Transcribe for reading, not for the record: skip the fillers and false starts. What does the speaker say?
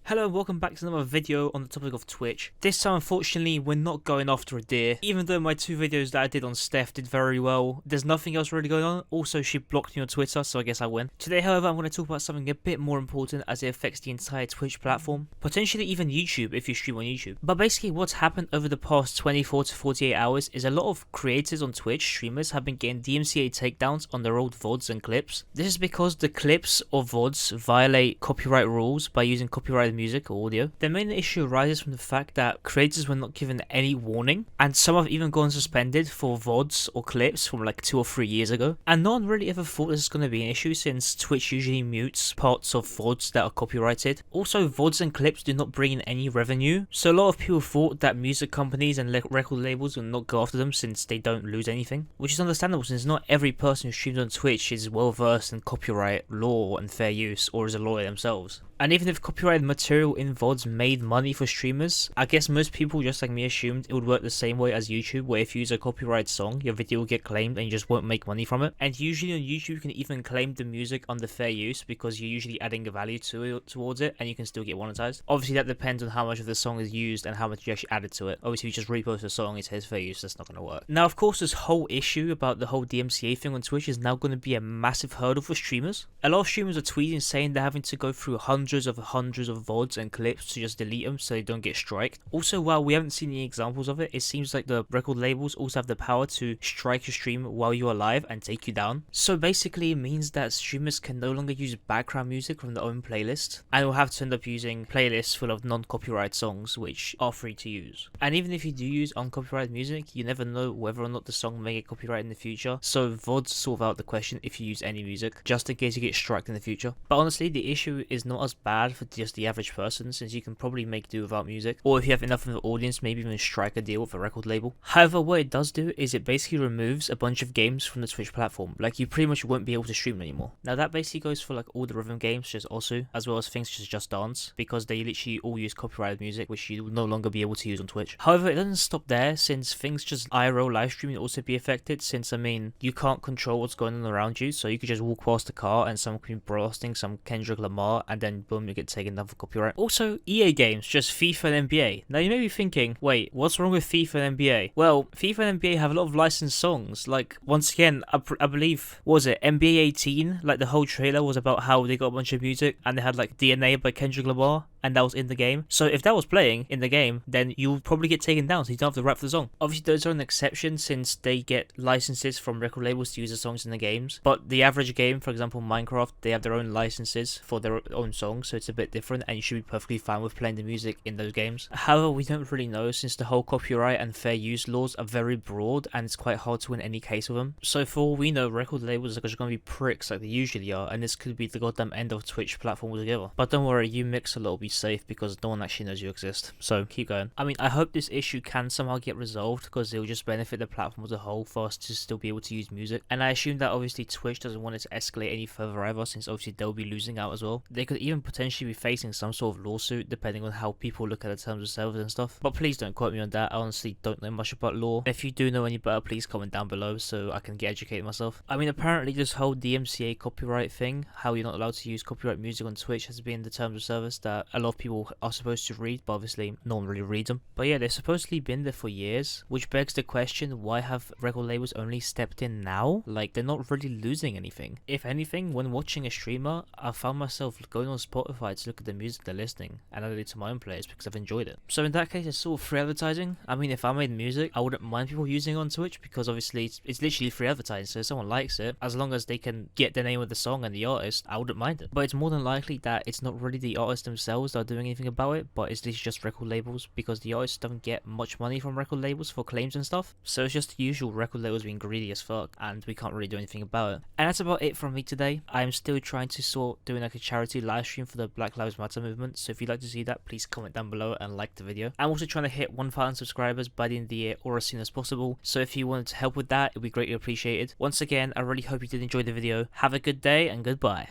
Hello and welcome back to another video on the topic of Twitch. This time unfortunately we're not going after a deer. Even though my two videos that I did on Steph did very well, there's nothing else really going on. Also she blocked me on Twitter, so I guess I win. Today however I'm going to talk about something a bit more important as it affects the entire Twitch platform. Potentially even YouTube if you stream on YouTube. But basically what's happened over the past 24 to 48 hours is a lot of creators on Twitch, streamers, have been getting Dmca takedowns on their old VODs and clips. This is because the clips or VODs violate copyright rules by using copyrighted music or audio. The main issue arises from the fact that creators were not given any warning, and some have even gone suspended for VODs or clips from like 2 or 3 years ago. And no one really ever thought this was going to be an issue since Twitch usually mutes parts of VODs that are copyrighted. Also, VODs and clips do not bring in any revenue, so a lot of people thought that music companies and record labels will not go after them since they don't lose anything, which is understandable since not every person who streams on Twitch is well versed in copyright law and fair use or is a lawyer themselves. And even if copyrighted material in VODs made money for streamers, I guess most people just like me assumed it would work the same way as YouTube, where if you use a copyrighted song, your video will get claimed and you just won't make money from it. And usually on YouTube you can even claim the music under fair use because you're usually adding a value towards it and you can still get monetized. Obviously that depends on how much of the song is used and how much you actually added to it. Obviously if you just repost a song, it says fair use, that's not going to work. Now of course this whole issue about the whole DMCA thing on Twitch is now going to be a massive hurdle for streamers. A lot of streamers are tweeting saying they're having to go through hundreds of VODs and clips to just delete them so they don't get striked. Also, while we haven't seen any examples of it, it seems like the record labels also have the power to strike your stream while you're live and take you down. So basically it means that streamers can no longer use background music from their own playlist and will have to end up using playlists full of non-copyright songs which are free to use. And even if you do use uncopyrighted music, you never know whether or not the song may get copyrighted in the future, so VODs solve out the question if you use any music, just in case you get striked in the future. But honestly, the issue is not as bad for just the average person, since you can probably make do without music, or if you have enough of an audience, maybe even strike a deal with a record label. However, what it does do is it basically removes a bunch of games from the Twitch platform. Like, you pretty much won't be able to stream anymore. Now that basically goes for like all the rhythm games, just also, as well as things such as Just Dance, because they literally all use copyrighted music, which you will no longer be able to use on Twitch. However, it doesn't stop there, since things just IRL live streaming will also be affected, since I mean, you can't control what's going on around you, so you could just walk past a car and someone could be blasting some Kendrick Lamar, and then boom, you get taken down for copyright. Also, EA games, just FIFA and NBA. Now you may be thinking, wait, what's wrong with FIFA and NBA? Well, FIFA and NBA have a lot of licensed songs. Like, once again, I believe, what was it, NBA 18? Like, the whole trailer was about how they got a bunch of music and they had like DNA by Kendrick Lamar, and that was in the game. So if that was playing in the game, then you'll probably get taken down, so you don't have the right for the song. Obviously those are an exception since they get licenses from record labels to use the songs in the games, but the average game, for example Minecraft, they have their own licenses for their own songs, so it's a bit different and you should be perfectly fine with playing the music in those games. However, we don't really know since the whole copyright and fair use laws are very broad and it's quite hard to win any case with them. So for all we know, record labels are just going to be pricks like they usually are, and this could be the goddamn end of Twitch platform altogether. But don't worry, you Mixer will be safe because no one actually knows you exist, so keep going. I mean, I hope this issue can somehow get resolved because it will just benefit the platform as a whole for us to still be able to use music. And I assume that obviously Twitch doesn't want it to escalate any further either, since obviously they'll be losing out as well. They could even potentially be facing some sort of lawsuit depending on how people look at the terms of service and stuff. But please don't quote me on that, I honestly don't know much about law. If you do know any better, please comment down below so I can get educated myself. I mean, apparently this whole DMCA copyright thing, how you're not allowed to use copyright music on Twitch, has been the terms of service that a lot of people are supposed to read, but obviously no one really reads them. But yeah, they've supposedly been there for years, which begs the question, why have record labels only stepped in now? Like, they're not really losing anything. If anything, when watching a streamer, I found myself going on Spotify to look at the music they're listening and add it to my own playlist because I've enjoyed it. So in that case, it's sort of free advertising. I mean, if I made music, I wouldn't mind people using it on Twitch because obviously it's literally free advertising, so if someone likes it, as long as they can get the name of the song and the artist, I wouldn't mind it. But it's more than likely that it's not really the artists themselves that are doing anything about it, but it's literally just record labels, because the artists don't get much money from record labels for claims and stuff. So it's just the usual record labels being greedy as fuck, and we can't really do anything about it. And that's about it from me today. I'm still trying to sort doing like a charity live stream for the Black Lives Matter movement, so if you'd like to see that, please comment down below and like the video. I'm also trying to hit 1,000 subscribers by the end of the year or as soon as possible, so if you wanted to help with that, it would be greatly appreciated. Once again, I really hope you did enjoy the video. Have a good day and goodbye.